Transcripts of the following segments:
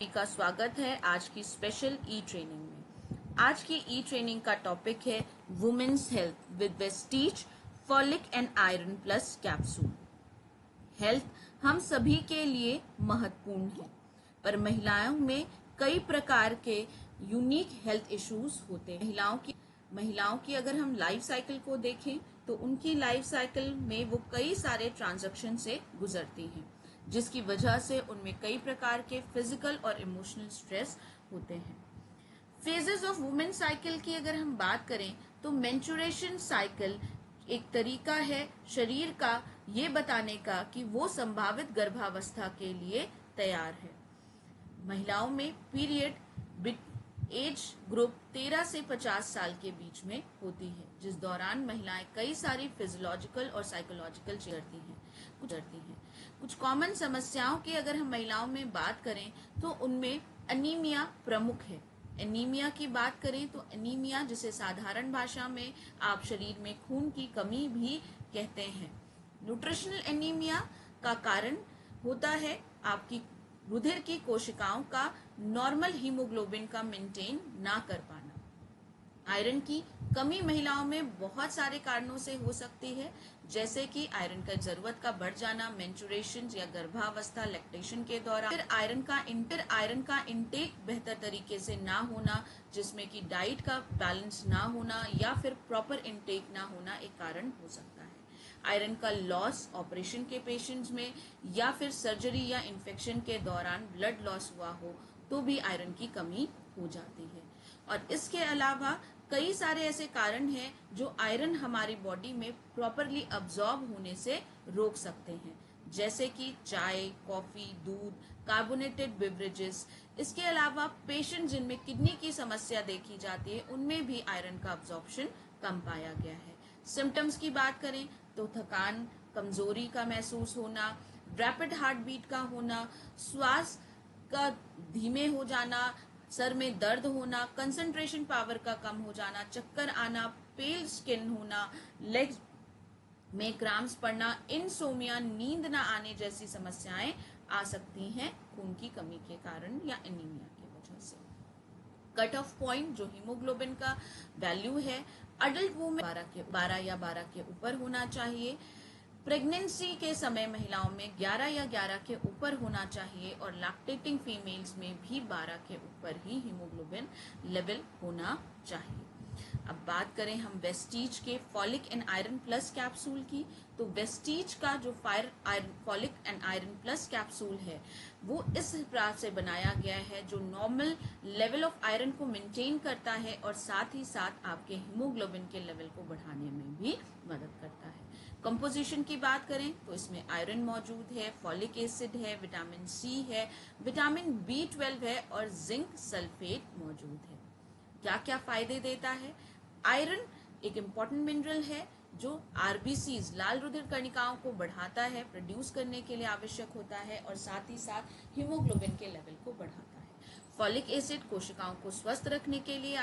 का स्वागत है आज की स्पेशल ई ट्रेनिंग में। आज की ई ट्रेनिंग का टॉपिक है women's health with Vestige folic and iron plus capsule. Health हम सभी के लिए महत्वपूर्ण है, पर महिलाओं में कई प्रकार के यूनिक हेल्थ इश्यूज होते हैं। महिलाओं की अगर हम लाइफ साइकिल को देखें तो उनकी लाइफ साइकिल में वो कई सारे ट्रांजैक्शन से गुजरती हैं, जिसकी वजह से उनमें कई प्रकार के फिजिकल और इमोशनल स्ट्रेस होते हैं। फेजेस ऑफ वुमेन साइकिल की अगर हम बात करें तो मेंस्ट्रुएशन साइकिल एक तरीका है शरीर का ये बताने का कि वो संभावित गर्भावस्था के लिए तैयार है। महिलाओं में पीरियड एज ग्रुप 13 से 50 साल के बीच में होती है, जिस दौरान महिलाएं कई सारी फिजियोलॉजिकल और साइकोलॉजिकल गुजरती हैं। कुछ कॉमन समस्याओं की अगर हम महिलाओं में बात करें तो उनमें एनीमिया प्रमुख है। एनीमिया की बात करें तो एनीमिया, जिसे साधारण भाषा में आप शरीर में खून की कमी भी कहते हैं। न्यूट्रिशनल एनीमिया का कारण होता है आपकी रुधिर की कोशिकाओं का नॉर्मल हीमोग्लोबिन का मेंटेन ना कर पाना। आयरन की कमी महिलाओं में बहुत सारे कारणों से हो सकती है, जैसे कि आयरन का जरूरत का बढ़ जाना, मेंस्ट्रुएशन या गर्भावस्था, लैक्टेशन के दौरान, फिर आयरन का इंटेक बेहतर तरीके से ना होना, जिसमें कि डाइट का बैलेंस ना होना या फिर प्रॉपर इंटेक ना होना एक कारण हो सकता है। आयरन का लॉस ऑपरेशन के पेशेंट्स में या फिर सर्जरी या इन्फेक्शन के दौरान ब्लड लॉस हुआ हो तो भी आयरन की कमी हो जाती है। और इसके अलावा कई सारे ऐसे कारण हैं जो आयरन हमारी बॉडी में प्रॉपरली अब्सॉर्ब होने से रोक सकते हैं, जैसे कि चाय, कॉफी, दूध, कार्बोनेटेड बेवरेजेस। इसके अलावा पेशेंट जिनमें किडनी की समस्या देखी जाती है उनमें भी आयरन का अब्सॉर्प्शन कम पाया गया है। सिम्टम्स की बात करें तो थकान, कमजोरी का महसूस होना, रैपिड हार्ट बीट का होना, श्वास का धीमे हो जाना, सर में दर्द होना, कंसंट्रेशन पावर का कम हो जाना, चक्कर आना, पेल स्किन होना, लेग्स में क्रैम्प्स पड़ना, इनसोमिया, नींद न आने जैसी समस्याएं आ सकती हैं खून की कमी के कारण या एनीमिया की वजह से। कट ऑफ पॉइंट जो हीमोग्लोबिन का वैल्यू है अडल्ट वुमेन 12 या 12 के ऊपर होना चाहिए। प्रेगनेंसी के समय महिलाओं में 11 या 11 के ऊपर होना चाहिए और लैक्टेटिंग फीमेल्स में भी 12 के ऊपर ही हीमोग्लोबिन लेवल होना चाहिए। अब बात करें हम वेस्टीज के folic and iron plus capsule की, तो वेस्टीज का जो folic and iron plus capsule है वो इस प्रकार से बनाया गया है जो नॉर्मल लेवल ऑफ आयरन को मेंटेन करता है और साथ ही साथ आपके हीमोग्लोबिन के लेवल को बढ़ाने में भी मदद करता है। कंपोजिशन की बात करें तो इसमें आयरन मौजूद है, फॉलिक एसिड है, विटामिन सी है, विटामिन B12 है और जिंक सल्फेट मौजूद है। क्या क्या फायदे देता है? आयरन एक इम्पॉर्टेंट मिनरल है जो आरबीसीज लाल रुधिर कणिकाओं को बढ़ाता है, प्रोड्यूस करने के लिए आवश्यक होता है और साथ ही साथ हीमोग्लोबिन के लेवल को बढ़ाता है। फॉलिक एसिड कोशिकाओं को स्वस्थ रखने के लिए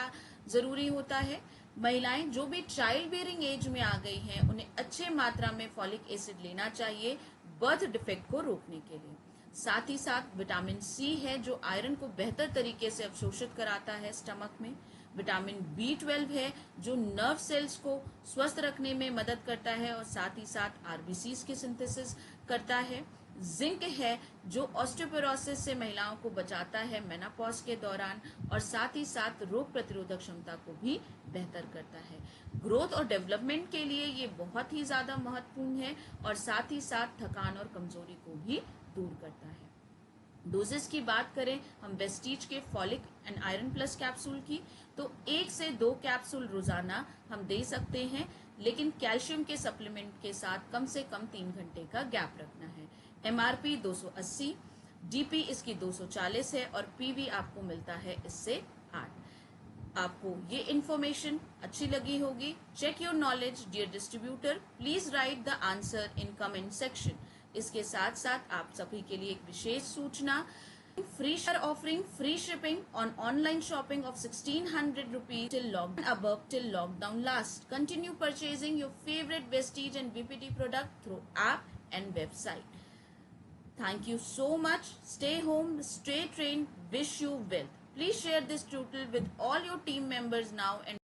जरूरी होता है। महिलाएं जो भी चाइल्ड बेयरिंग एज में आ गई हैं उन्हें अच्छे मात्रा में फॉलिक एसिड लेना चाहिए बर्थ डिफेक्ट को रोकने के लिए। साथ ही साथ विटामिन सी है जो आयरन को बेहतर तरीके से अवशोषित कराता है स्टमक में। विटामिन B12 है जो नर्व सेल्स को स्वस्थ रखने में मदद करता है और साथ ही साथ आरबीसीज की सिंथेसिस करता है। जिंक है जो ऑस्टियोपोरोसिस से महिलाओं को बचाता है मेनोपॉज के दौरान और साथ ही साथ रोग प्रतिरोधक क्षमता को भी बेहतर करता है। ग्रोथ और डेवलपमेंट के लिए ये बहुत ही ज्यादा महत्वपूर्ण है और साथ ही साथ थकान और कमजोरी को भी दूर करता है। डोजेस की बात करें हम वेस्टीज के folic and iron plus capsule की, तो 1 से 2 कैप्सूल रोजाना हम दे सकते हैं, लेकिन कैल्शियम के सप्लीमेंट के साथ कम से कम 3 घंटे का गैप रखना है। MRP 280, DP इसकी 240 है और PV आपको मिलता है इससे 8। आपको ये इंफॉर्मेशन अच्छी लगी होगी। Check your knowledge dear distributor, please write the answer in comment section. इसके साथ साथ आप सभी के लिए एक विशेष सूचना, free share offering free shipping on online shopping of 1600 rupees till lockdown lasts. Continue purchasing your favorite Vestige and VPT product through app and website. Thank you so much. Stay home, stay trained. wish you wealth. Please share this tutorial with all your team members now and